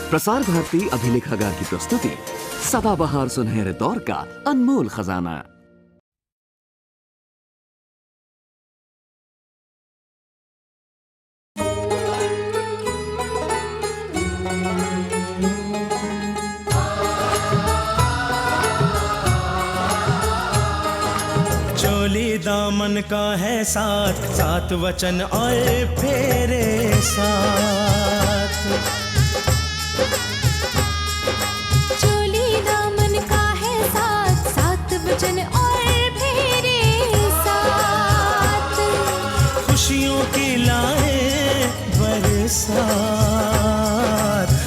प्रसार भारती अभिलेखागार की प्रस्तुति सदाबहार सुनहरे दौर का अनमोल खजाना। चोली दामन का है साथ, सात वचन और फेरे साथ। चोली दामन का है साथ, सात वचन और फेरे साथ। खुशियों की लाए बरसात,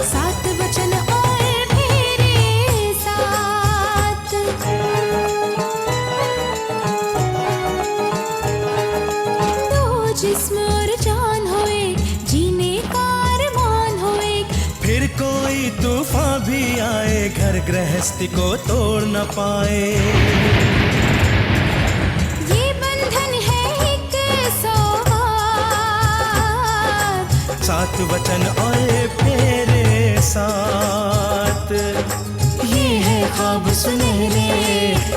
सात वचन और फेरे साथ। दो जिस्म और जान हो एक, जीने का अरमान हो एक। फिर कोई तूफान भी आए, घर गृहस्थी को तोड़ न पाए। ये बंधन है एक सौगात, सात वचन और फेरे साथ। ये है ख्वाब सुनहरे,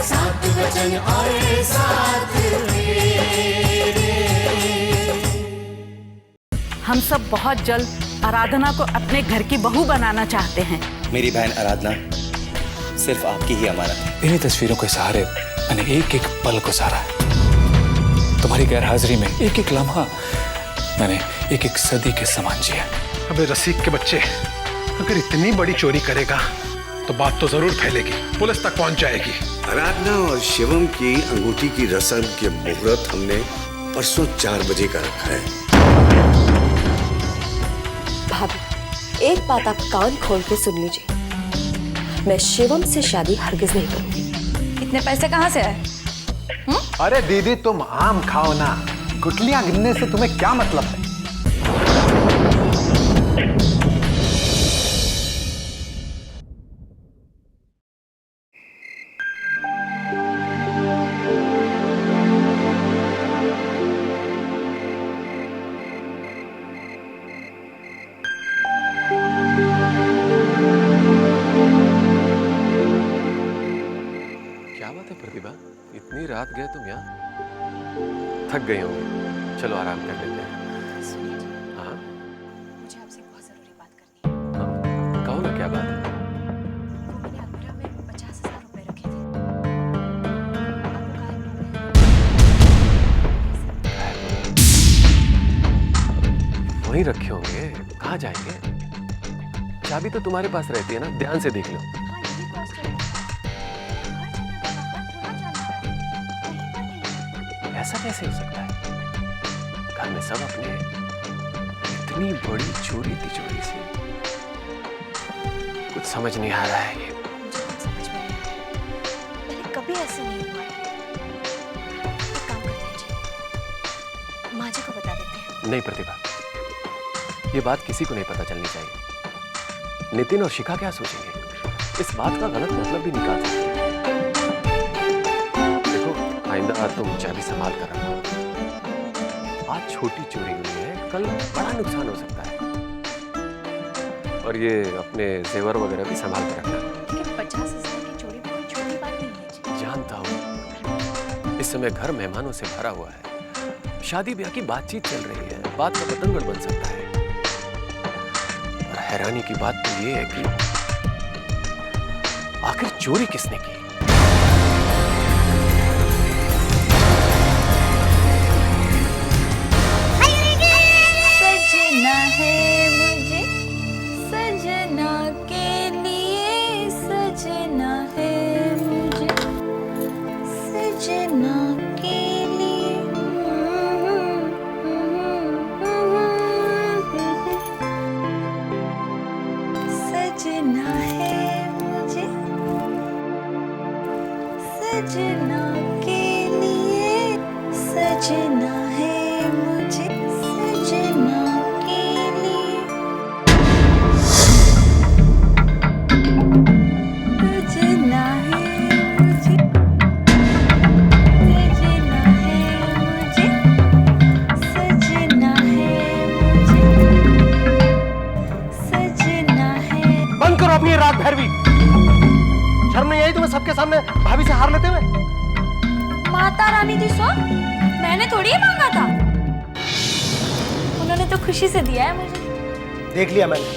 सात वचन और सात फेरे। हम सब बहुत जल्द आराधना को अपने घर की बहू बनाना चाहते हैं। मेरी बहन आराधना सिर्फ आपकी ही अमानत है। इन्हीं तस्वीरों के सहारे मैंने एक एक पल को सहारा है। तुम्हारी गैरहाजिरी में एक एक लम्हा मैंने एक एक सदी के समान जिया। अबे रसिक के बच्चे, अगर इतनी बड़ी चोरी करेगा तो बात तो जरूर फैलेगी, पुलिस तक पहुंच जाएगी। आराधना और शिवम की अंगूठी की रस्म के मुहूर्त हमने परसों 4 बजे का रखा है। भाभी, एक बात आप कान खोल के सुन लीजिए, मैं शिवम से शादी हरगिज नहीं करूंगी। इतने पैसे कहाँ से आए? अरे दीदी, तुम आम खाओ ना, गुठलियां गिनने से तुम्हें क्या मतलब है? प्रतिभा, इतनी रात गए तुम यहाँ? थक गई होंगी, चलो आराम कर लेते हैं। हाँ, मुझे आपसे बहुत जरूरी बात करनी है। हाँ, कहो ना क्या बात है? वो मैंने अखरा में 50,000 रुपए रखे थे, आपको वहीं रखे होंगे, कहाँ जाएंगे? चाबी तो तुम्हारे पास रहती है ना, ध्यान से देख लो। ऐसा कैसे हो सकता है? घर में सब अपने, इतनी बड़ी चोरी तिचोरी से कुछ समझ नहीं आ रहा है ये। मुझे कुछ समझ में नहीं आया, पहले कभी ऐसे नहीं हुआ है। एक काम करते हैं जी, माँ जी को बता देते हैं। नहीं प्रतिभा, ये बात किसी को नहीं पता चलनी चाहिए। नितिन और शिखा क्या सोचेंगे? इस बात का गलत मतलब भी निकाल सकते हैं। आइंदा तुम चाबी संभाल कर रखो। आज छोटी चोरी हुई है, कल बड़ा नुकसान हो सकता है। और ये अपने जेवर वगैरह भी संभाल कर रखना। लेकिन 50,000 की चोरी कोई छोटी बात नहीं है। जानता हूँ, इस समय घर मेहमानों से भरा हुआ है, शादी ब्याह की बातचीत चल रही है, बात का पतंगड़ बन सकता है। और हैरानी की बात तो ये है कि आखिर चोरी किसने की? सजना है मुझे, सजना के लिए, सजना है मुझे, सजना के लिए। सजना है मुझे। अपनी राग भैरवी। शर्म नहीं आई तुम्हें सबके सामने भाभी से हार लेते हुए? माता रानी दी सो, मैंने थोड़ी ही मांगा था, उन्होंने तो खुशी से दिया है मुझे। देख लिया मैंने,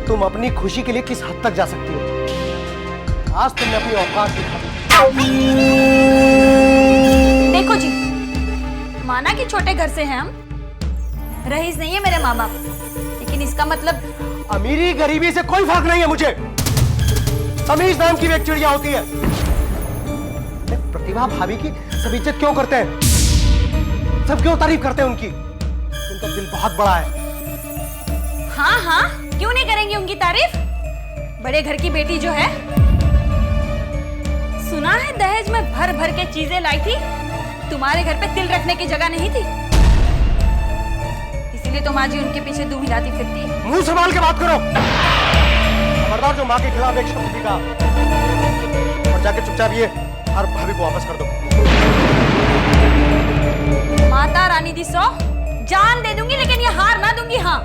तुम अपनी खुशी के लिए किस हद तक जा सकती हो। आज तुमने अपनी औकात दिखा दी। देखो जी, माना कि छोटे घर से हैं हम, रईस नहीं है मेरे माँ बाप, लेकिन इसका मतलब अमीरी गरीबी से कोई फर्क नहीं है मुझे। तमीज नाम की भी एक चिड़िया होती है। प्रतिभा भाभी की सब इज्जत क्यों करते हैं? सब क्यों तारीफ करते हैं उनकी? उनका दिल बहुत बड़ा है। हाँ हाँ, क्यों नहीं करेंगे उनकी तारीफ? बड़े घर की बेटी जो है, सुना है दहेज में भर भर के चीजें लाई थी, तुम्हारे घर पे तिल रखने की जगह नहीं थी, इसीलिए तो माँ जी उनके पीछे दूध हिलाती फिरती है। मुंह संभाल के बात करो। खबरदार जो माँ के खिलाफ एक शब्द भी कहा, और जाके चुपचाप ये हर भाभी को वापस कर दो। माता रानी दी सो, जान दे दूंगी लेकिन ये हार ना दूंगी। हाँ,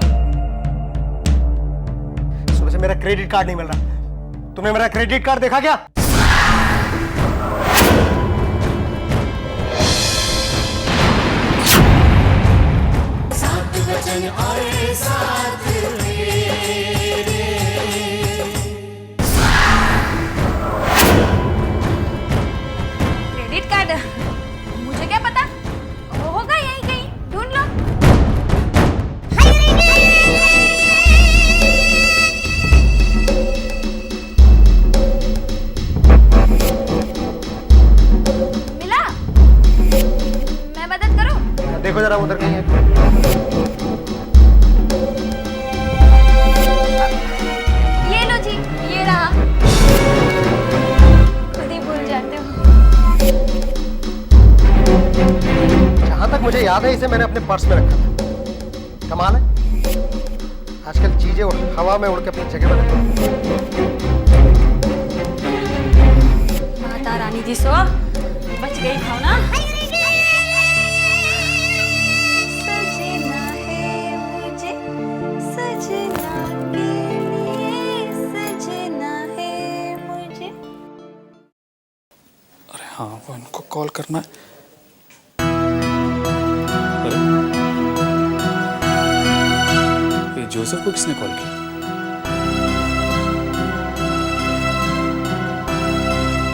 सुबह से मेरा क्रेडिट कार्ड नहीं मिल रहा। तुमने मेरा क्रेडिट कार्ड देखा क्या? सात वचन आए साथ क्रेडिट कार्ड मुझे क्या पता, होगा यहीं कहीं, ढूंढ लो। मिला? मैं मदद करूं? देखो जरा उधर कहीं है। ये लो जी, ये रहा। खुद ही भूल जाते हो। जहां तक मुझे याद है इसे मैंने अपने पर्स में रखा था। कमाल है, आजकल चीजें हवा में उड़ के अपनी जगह पर रहती हैं। माता रानी जी सो, बच गई खाओ ना। सजना है मुझे, सजना के लिए, सजना है मुझे। अरे हाँ, वो इनको कॉल करना है। ये जोसेफ को किसने कॉल किया?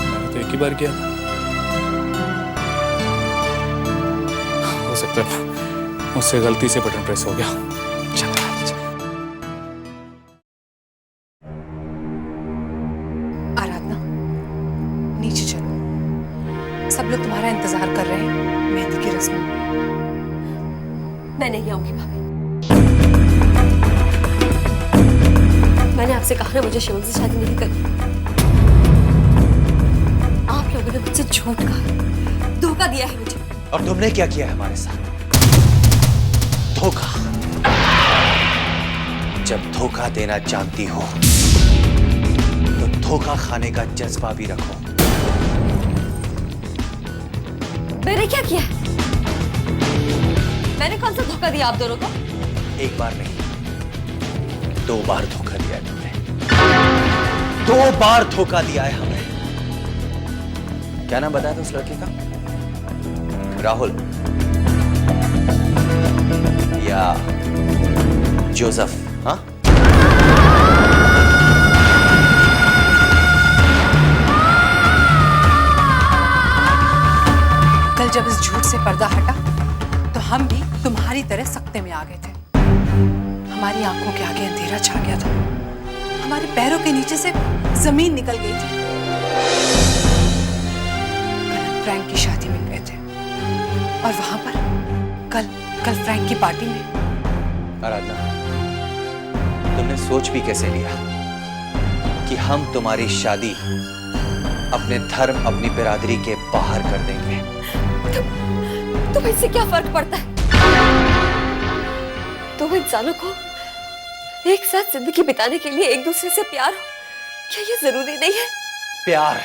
मैंने तो एक ही बार किया था। हो सकता है मुझसे गलती से बटन प्रेस हो गया। चलो आराधना, नीचे चलो, सब लोग तुम्हारा इंतजार कर रहे हैं मेहंदी की रस्म में। मैं नहीं आऊंगी भाभी। मैंने आपसे कहा ना मुझे शिवम से शादी नहीं करनी। आप लोगों ने मुझसे झूठ कहा, धोखा दिया है मुझे। और तुमने क्या किया है हमारे साथ? धोखा। जब धोखा देना जानती हो तो धोखा खाने का जज्बा भी रखो। मैंने क्या किया? मैंने कौन सा धोखा दिया आप दोनों को? एक बार नहीं, 2 बार धोखा दिया है तुमने। 2 बार धोखा दिया है हमें। क्या नाम बताया था उस लड़के का? राहुल या जोसेफ? हाँ, कल जब इस झूठ से पर्दा हटा तो हम भी तुम्हारी तरह सकते में आ गए थे। हमारी आंखों के आगे अंधेरा छा गया था, हमारे पैरों के नीचे से जमीन निकल गई थी। कल फ्रैंक की शादी में गए थे और वहां पर कल फ्रैंक की पार्टी में। आराधना, तुमने सोच भी कैसे लिया कि हम तुम्हारी शादी अपने धर्म, अपनी बिरादरी के बाहर कर देंगे? तुम इससे क्या फर्क पड़ता है? तुम इंसानों को एक साथ जिंदगी बिताने के लिए एक दूसरे से प्यार हो, क्या ये जरूरी नहीं है? प्यार,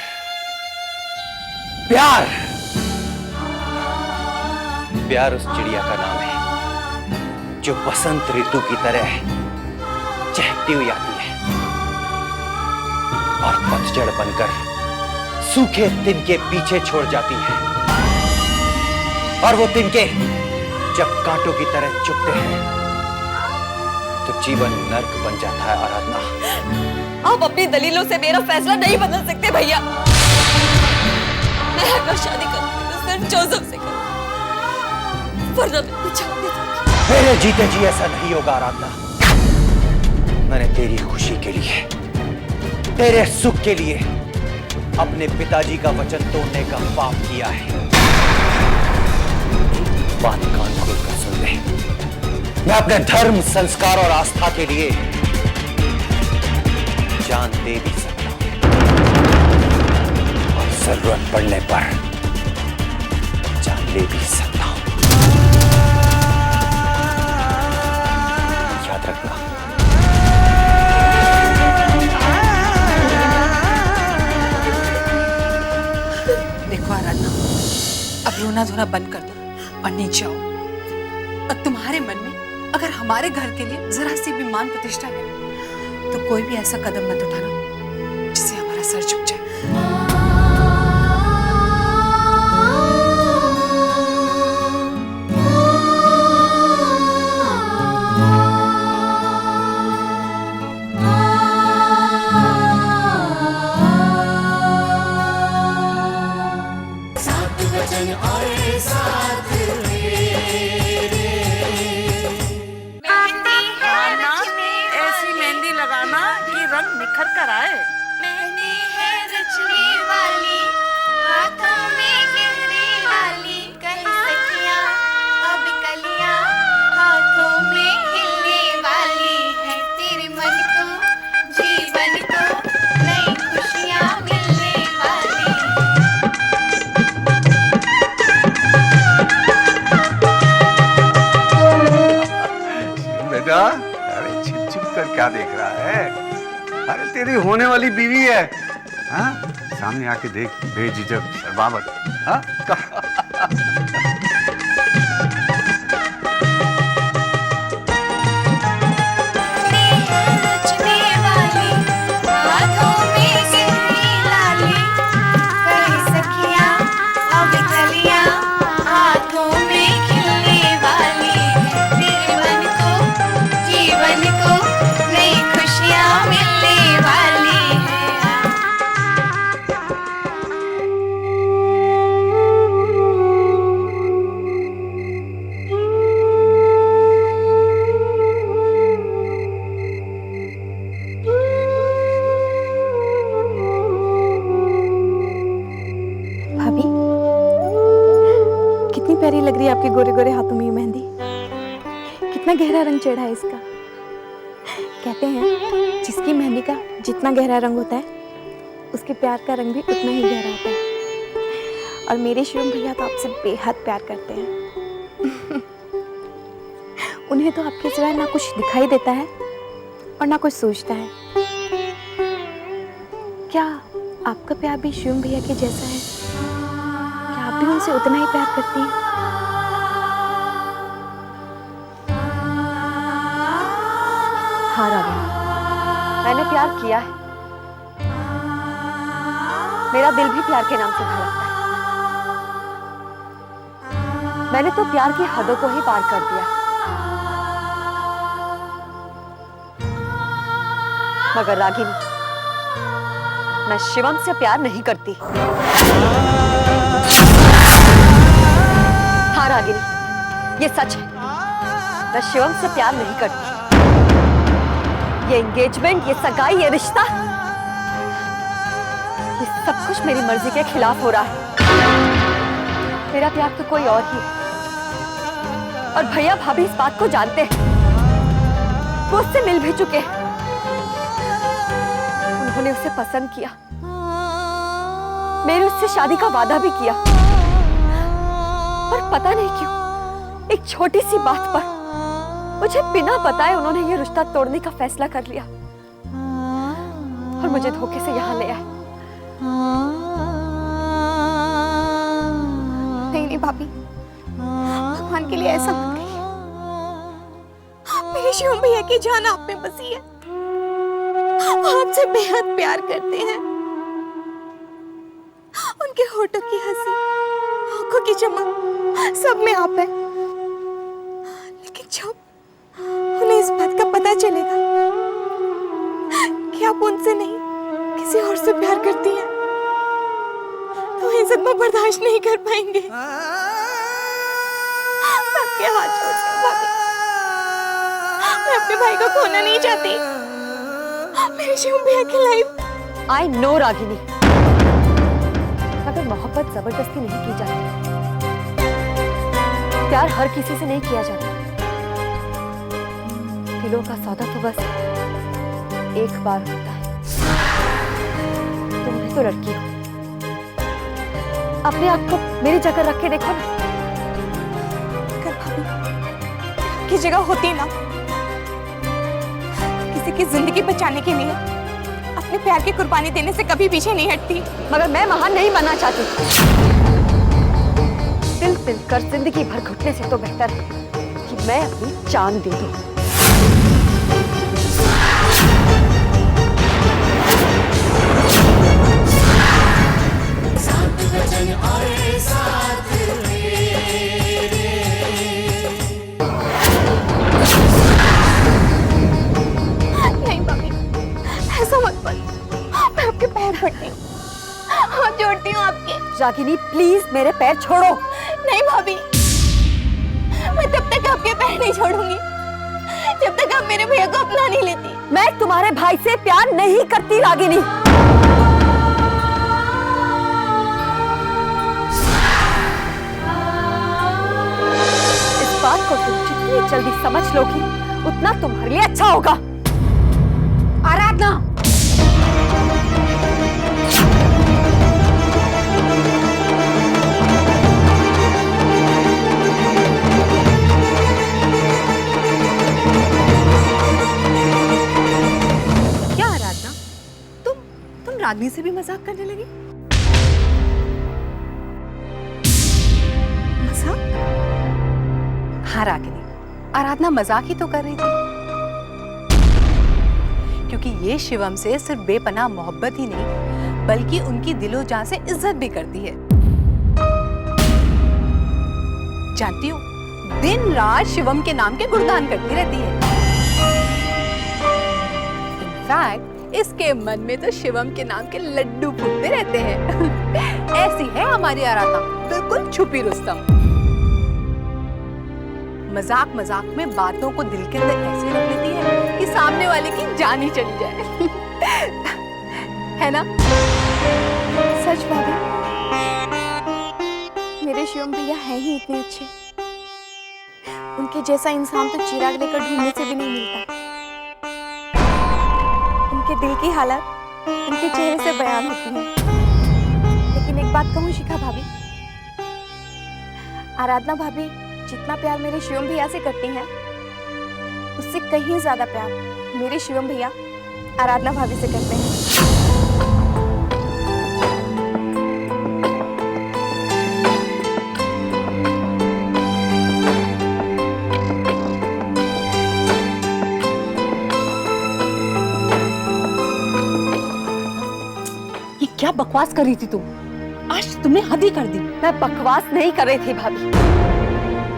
प्यार, प्यार उस चिड़िया का नाम है जो बसंत ऋतु की तरह चहकती हुई आती है, और पतझड़ बनकर सूखे तिनके पीछे छोड़ जाती है। और वो तिनके जब कांटों की तरह चुभते हैं तो जीवन नर्क बन जाता है। आराधना, आप अपनी दलीलों से मेरा फैसला नहीं बदल सकते भैया। मैं अगर शादी करूंगी तो सिर्फ जोसेफ से करूंगी, वरना मैं कुछ नहीं दूंगी। मेरे जीते जी ऐसा नहीं होगा आराधना। मैंने तेरी खुशी के लिए, तेरे सुख के लिए अपने पिताजी का वचन तोड़ने का पाप किया है। बात कान खोलकर सुन ले। मैं अपने धर्म, संस्कार और आस्था के लिए जान दे भी सकता हूं और जरूरत पड़ने पर जान ले भी सकता हूं। याद रखना। देखो आराधना, अब रोना धोना बंद कर दो और नीचे आओ। और तुम्हारे मन में अगर हमारे घर के लिए जरा सी भी मान प्रतिष्ठा है तो कोई भी ऐसा कदम मत उठाना जिससे हमारा सर झुक जाए। निखर कर आए। मेहंदी है रचने वाली, हाथों में गिरने वाली, कहीं सखियां अब कलियां हाथों में हिलने वाली है। तेरे मन को, जीवन को नई खुशियां मिलने वाली। बेटा, अरे छिप छिप कर क्या देख रहा है? अरे तेरी होने वाली बीवी है। हाँ? सामने आके देख, बेझिझक शर्मावत। हाँ? प्यारी लग रही है आपके गोरे गोरे हाथों में ये मेहंदी। कितना गहरा रंग चढ़ा है इसका। कहते हैं जिसकी मेहंदी का जितना गहरा रंग होता है उसके प्यार का रंग भी उतना ही गहरा होता है। और मेरे शिवम भैया तो आपसे बेहद प्यार करते हैं। उन्हें तो आपके सिवाय ना कुछ दिखाई देता है और ना कुछ सोचता है। क्या आपका प्यार भी शिवम भैया के जैसा है? क्या आप भी उनसे उतना ही प्यार करती हैं? हाँ रागिनी, मैंने प्यार किया है। मेरा दिल भी प्यार के नाम से धड़कता है। मैंने तो प्यार की हदों को ही पार कर दिया। मगर रागिनी, मैं शिवम से प्यार नहीं करती। हाँ रागिनी, ये सच है। मैं शिवम से प्यार नहीं करती। ये एंगेजमेंट, ये सगाई, ये रिश्ता, ये सब कुछ मेरी मर्जी के खिलाफ हो रहा है। मेरा प्यार तो कोई और ही है। और भैया भाभी इस बात को जानते हैं। वो उससे मिल भी चुके हैं। उन्होंने उसे पसंद किया, मेरी उससे शादी का वादा भी किया। पर पता नहीं क्यों एक छोटी सी बात पर मुझे बिना बताए उन्होंने ये रिश्ता तोड़ने का फैसला कर लिया और मुझे धोखे से यहाँ ले आए। नहीं नहीं भाभी, भगवान के लिए ऐसा मत कहिए। मेरे शिवम भैया की जान आप में बसी है। वो आपसे बेहद प्यार करते हैं। उनके होठों की हंसी, आंखों की चमक, सब में आप है। लेकिन जब उन्हें इस बात का पता चलेगा कि आप उनसे नहीं किसी और से प्यार करती हैं, तो ये सदमा बर्दाश्त नहीं कर पाएंगे। मैं आपके हाथ जोड़ती हूँ भाभी, मैं अपने भाई को खोना नहीं चाहती। मेरे शिवम भैया की लाइफ। आई नो रागिनी, मगर मोहब्बत जबरदस्ती नहीं की जाती, प्यार हर किसी से नहीं किया जाता। दिलों का सौदा तो बस एक बार होता है। तुम भी तो लड़की हो, अपने आप को मेरी जगह रख के देखो ना। अगर भाभी की जगह होती ना, किसी की जिंदगी बचाने के लिए अपने प्यार की कुर्बानी देने से कभी पीछे नहीं हटती। मगर मैं महान नहीं बनना चाहती। दिल दिल कर जिंदगी भर घुटने से तो बेहतर है कि मैं अपनी जान दे दूं। नहीं भाभी, ऐसा मत बोल। मैं आपके पैर पड़ती हूँ, हाथ जोड़ती हूँ आपके। रागिनी प्लीज मेरे पैर छोड़ो। नहीं भाभी, मैं तब तक आपके पैर नहीं छोड़ूंगी जब तक आप मेरे भैया को अपना नहीं लेती। मैं तुम्हारे भाई से प्यार नहीं करती रागिनी। इस बात को तुम जितनी जल्दी समझ लोगी उतना तुम्हारे लिए अच्छा होगा। आराधना, रागिनी से भी मजाक करने लगी? मजाक? हाँ रागिनी, आराधना मजाक ही तो कर रही थी, क्योंकि ये शिवम से सिर्फ बेपनाह मोहब्बत ही नहीं बल्कि उनकी दिलो जान से इज्जत भी करती है। जानती हो, दिन रात शिवम के नाम के गुणगान करती रहती है। इनफैक्ट इसके मन में तो शिवम के नाम के लड्डू फूटते रहते हैं। ऐसी है हमारी आराधना, बिल्कुल छुपी रुस्तम। मजाक मजाक में बातों को दिल के अंदर ऐसे रख लेती है कि सामने वाले की जान ही चली जाए। है ना? सच भाभी, मेरे शिवम भैया है ही इतने अच्छे। उनके जैसा इंसान तो चिराग लेकर ढूंढने से भी नहीं मिलता। उनके दिल की हालत उनके चेहरे से बयान होती है। लेकिन एक बात कहूँ शिखा भाभी, आराधना भाभी जितना प्यार मेरे शिवम भैया से करती हैं, उससे कहीं ज्यादा प्यार मेरे शिवम भैया आराधना भाभी से करते हैं। क्या बकवास कर रही थी तुम? आज तुमने हद ही कर दी। मैं बकवास नहीं कर रही थी भाभी,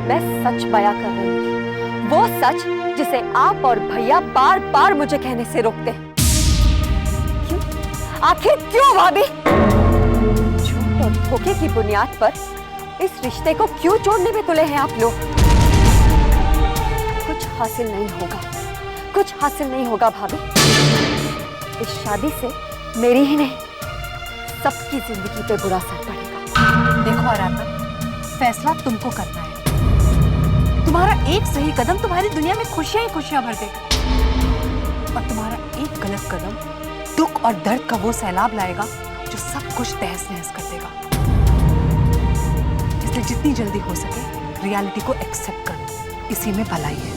मैं सच बयां कर रही थी। वो सच जिसे आप और भैया बार बार मुझे कहने से रोकते हैं। क्यों? आखिर क्यों भाभी? झूठ और धोखे की बुनियाद पर इस रिश्ते को क्यों जोड़ने में तुले हैं आप लोग? कुछ हासिल नहीं होगा, कुछ हासिल नहीं होगा भाभी। इस शादी से मेरी ही नहीं सबकी जिंदगी पे बुरा असर पड़ेगा। देखो आराधना, फैसला तुमको करना है। तुम्हारा एक सही कदम तुम्हारी दुनिया में खुशियां ही खुशियां भर देगा, और तुम्हारा एक गलत कदम दुख और दर्द का वो सैलाब लाएगा जो सब कुछ तहस नहस कर देगा। इसलिए जितनी जल्दी हो सके रियलिटी को एक्सेप्ट करो, इसी में भलाई है।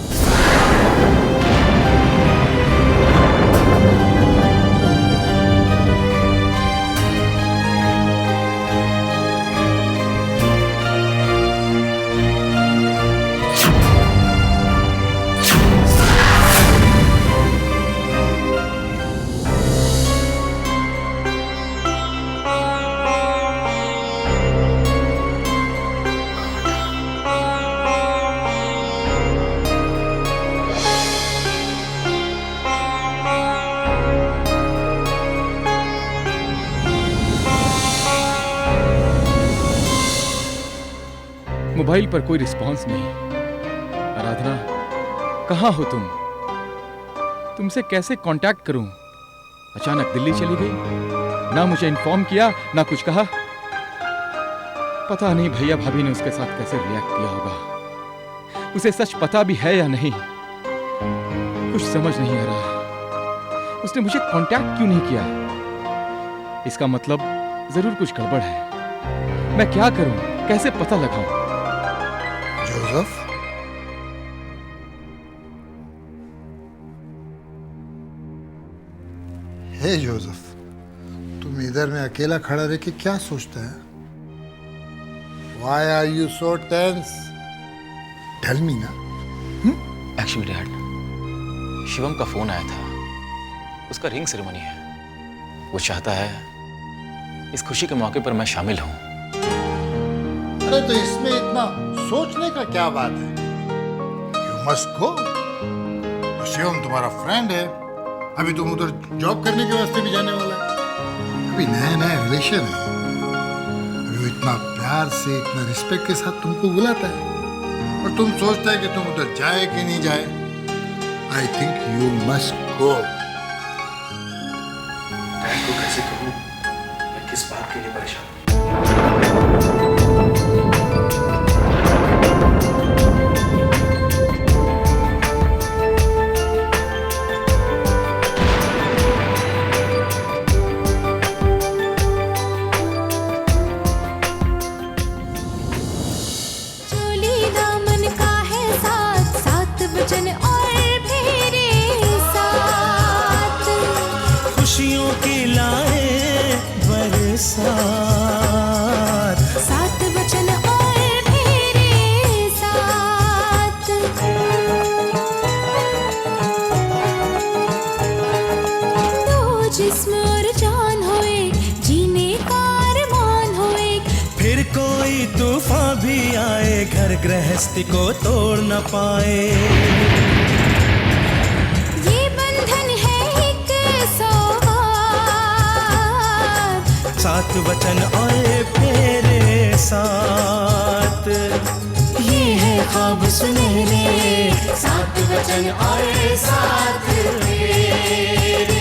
मोबाइल पर कोई रिस्पॉन्स नहीं। आराधना, कहाँ हो तुम? तुमसे कैसे कांटेक्ट करूं? अचानक दिल्ली चली गई, ना मुझे इन्फॉर्म किया, ना कुछ कहा। पता नहीं भैया भाभी ने उसके साथ कैसे रिएक्ट किया होगा। उसे सच पता भी है या नहीं, कुछ समझ नहीं आ रहा। उसने मुझे कांटेक्ट क्यों नहीं किया? इसका मतलब जरूर कुछ गड़बड़ है। मैं क्या करूं, कैसे पता लगाऊं? जोसेफ, हे जोसेफ, तुम इधर में अकेला खड़ा रह के क्या सोचता है? Why are you so tense? Tell me ना। एक्चुअली डैड, शिवम का फोन आया था। उसका रिंग सेरेमनी है। वो चाहता है इस खुशी के मौके पर मैं शामिल हूं। अरे तो इसमें इतना सोचने का क्या बात है? You must go। शिवम तुम्हारा फ्रेंड है। अभी तुम उधर जॉब करने के वास्ते भी जाने वाला है। अभी नया नया रिलेशन है। अभी वो इतना प्यार से, इतना रिस्पेक्ट के साथ तुमको बुलाता है और तुम सोचता है कि तुम उधर जाए कि नहीं जाए। I think you must go. Dad को कैसे कहूं मैं किस बात के लिए परेशान हूं? खुशियों की लाए बरसात, सात वचन और मेरे साथ। दो जिस्म और जान होए, जीने का अरमान होए। फिर कोई तूफान भी आए, घर गृहस्थी को तोड़ न पाए। सात वचन और तेरे साथ, ये है ख्वाब सुनहरे। सात वचन और साथ तेरे